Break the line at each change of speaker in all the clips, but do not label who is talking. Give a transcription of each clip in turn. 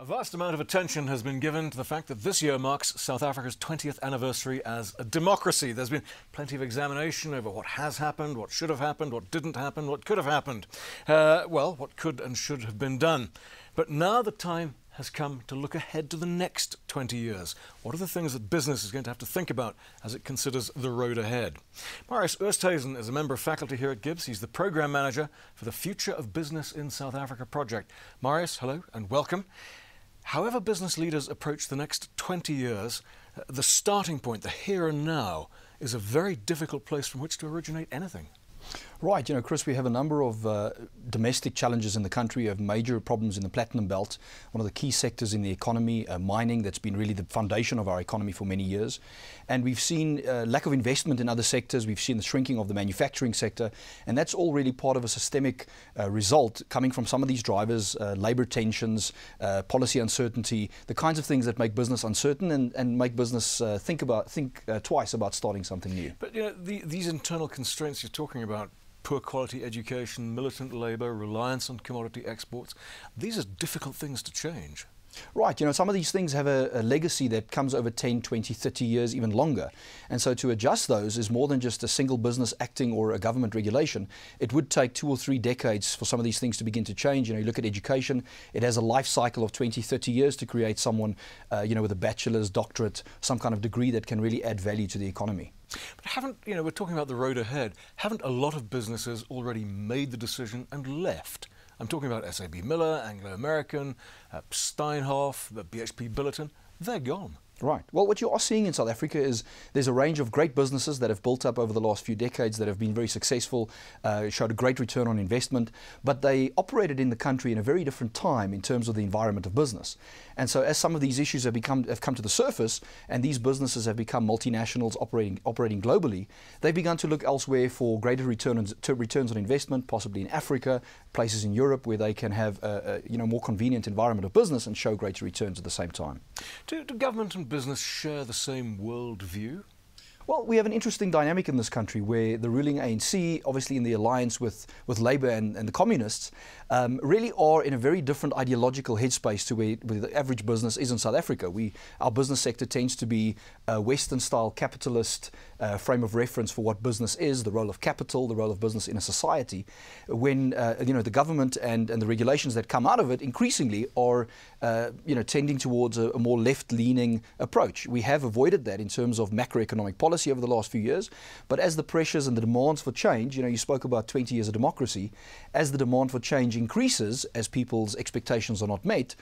A vast amount of attention has been given to the fact that this year marks South Africa's 20th anniversary as a democracy. There's been plenty of examination over what has happened, what should have happened, what didn't happen, what could have happened. What could and should have been done. But now the time has come to look ahead to the next 20 years. What are the things that business is going to have to think about as it considers the road ahead? Marius Oosthuizen is a member of faculty here at GIBS. He's the Programme Manager for the Future of Business in South Africa project. Marius, hello and welcome. However business leaders approach the next 20 years, the starting point, the here and now, is a very difficult place from which to originate anything.
Right, Chris, we have a number of domestic challenges in the country. We have major problems in the platinum belt, one of the key sectors in the economy, mining, that's been really the foundation of our economy for many years. And we've seen lack of investment in other sectors. We've seen the shrinking of the manufacturing sector. And that's all really part of a systemic result coming from some of these drivers, labor tensions, policy uncertainty, the kinds of things that make business uncertain and make business think twice about starting something new.
But these internal constraints you're talking about, poor quality education, militant labour, reliance on commodity exports, these are difficult things to change.
Right, some of these things have a legacy that comes over 10, 20, 30 years, even longer. And so to adjust those is more than just a single business acting or a government regulation. It would take 2 or 3 decades for some of these things to begin to change. You look at education, it has a life cycle of 20, 30 years to create someone, with a bachelor's, doctorate, some kind of degree that can really add value to the economy.
But we're talking about the road ahead, haven't a lot of businesses already made the decision and left? I'm talking about SAB Miller, Anglo American, Steinhoff, the BHP Billiton. They're gone.
Right. Well, what you are seeing in South Africa is there's a range of great businesses that have built up over the last few decades that have been very successful, showed a great return on investment, but they operated in the country in a very different time in terms of the environment of business. And so as some of these issues have come to the surface and these businesses have become multinationals operating globally, they've begun to look elsewhere for greater returns on investment, possibly in Africa, places in Europe where they can have a more convenient environment of business and show greater returns at the same time.
Do government and business share the same world view?
Well, we have an interesting dynamic in this country where the ruling ANC, obviously in the alliance with Labour and the Communists, really are in a very different ideological headspace to where the average business is in South Africa. Our business sector tends to be a Western-style capitalist frame of reference for what business is, the role of capital, the role of business in a society, when the government and the regulations that come out of it increasingly are tending towards a more left-leaning approach. We have avoided that in terms of macroeconomic policy over the last few years, but as the pressures and the demands for change, you spoke about 20 years of democracy, as the demand for change increases, as people's expectations are not met,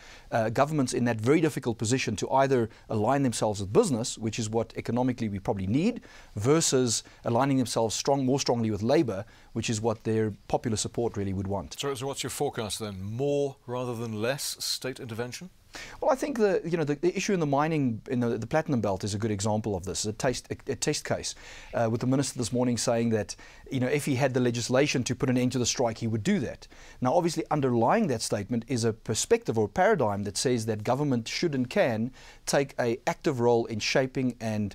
governments in that very difficult position to either align themselves with business, which is what economically we probably need, versus aligning themselves more strongly with Labour, which is what their popular support really would want.
So what's your forecast then? More rather than less state intervention?
Well, I think the issue in the mining, in the platinum belt, is a good example of this. It's a test case, with the minister this morning saying that if he had the legislation to put an end to the strike, he would do that. Now, obviously, underlying that statement is a perspective or a paradigm that says that government should and can take an active role in shaping and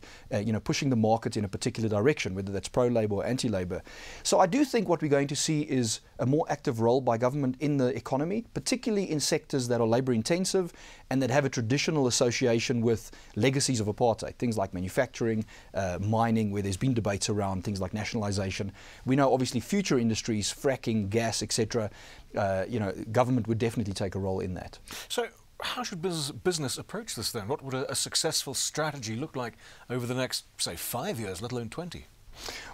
pushing the market in a particular direction, whether that's pro-Labour or anti-Labour. So I do think what we're going to see is a more active role by government in the economy, particularly in sectors that are labour-intensive and that have a traditional association with legacies of apartheid, things like manufacturing, mining, where there's been debates around things like nationalisation. We know obviously future industries, fracking, gas, etc., government would definitely take a role in that.
So how should business approach this then? What would a successful strategy look like over the next, say, 5 years, let alone 20?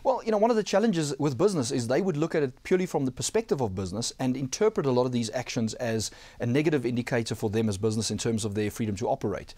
Well, one of the challenges with business is they would look at it purely from the perspective of business and interpret a lot of these actions as a negative indicator for them as business in terms of their freedom to operate.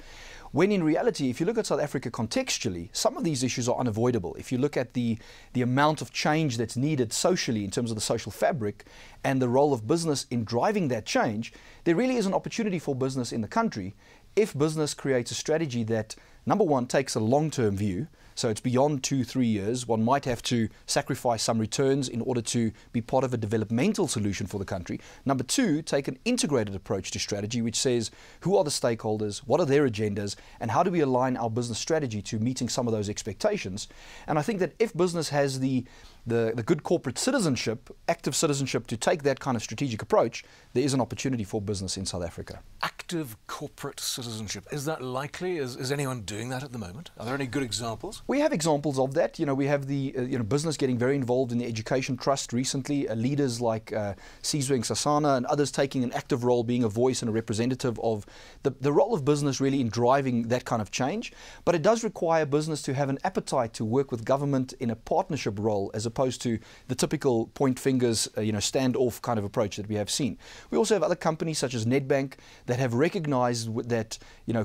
When in reality, if you look at South Africa contextually, some of these issues are unavoidable. If you look at the amount of change that's needed socially in terms of the social fabric and the role of business in driving that change, there really is an opportunity for business in the country if business creates a strategy that, number one, takes a long-term view. So it's beyond 2-3 years. One might have to sacrifice some returns in order to be part of a developmental solution for the country. Number two, take an integrated approach to strategy, which says who are the stakeholders, what are their agendas, and how do we align our business strategy to meeting some of those expectations. And I think that if business has the the good corporate citizenship, active citizenship, to take that kind of strategic approach, there is an opportunity for business in South Africa.
Active corporate citizenship, is that likely? Is anyone doing that at the moment? Are there any good examples?
We have examples of that. We have the business getting very involved in the education trust recently. Leaders like Sizwe Sasana and others taking an active role, being a voice and a representative of the role of business really in driving that kind of change. But it does require business to have an appetite to work with government in a partnership role, as opposed to the typical point fingers, standoff kind of approach that we have seen. We also have other companies such as Nedbank that have recognized that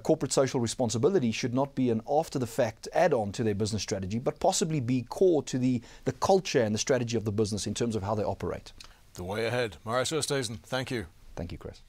corporate social responsibility should not be an after-the-fact add-on to their business strategy, but possibly be core to the culture and the strategy of the business in terms of how they operate.
The way ahead. Marius Oosthuizen, thank you.
Thank you, Chris.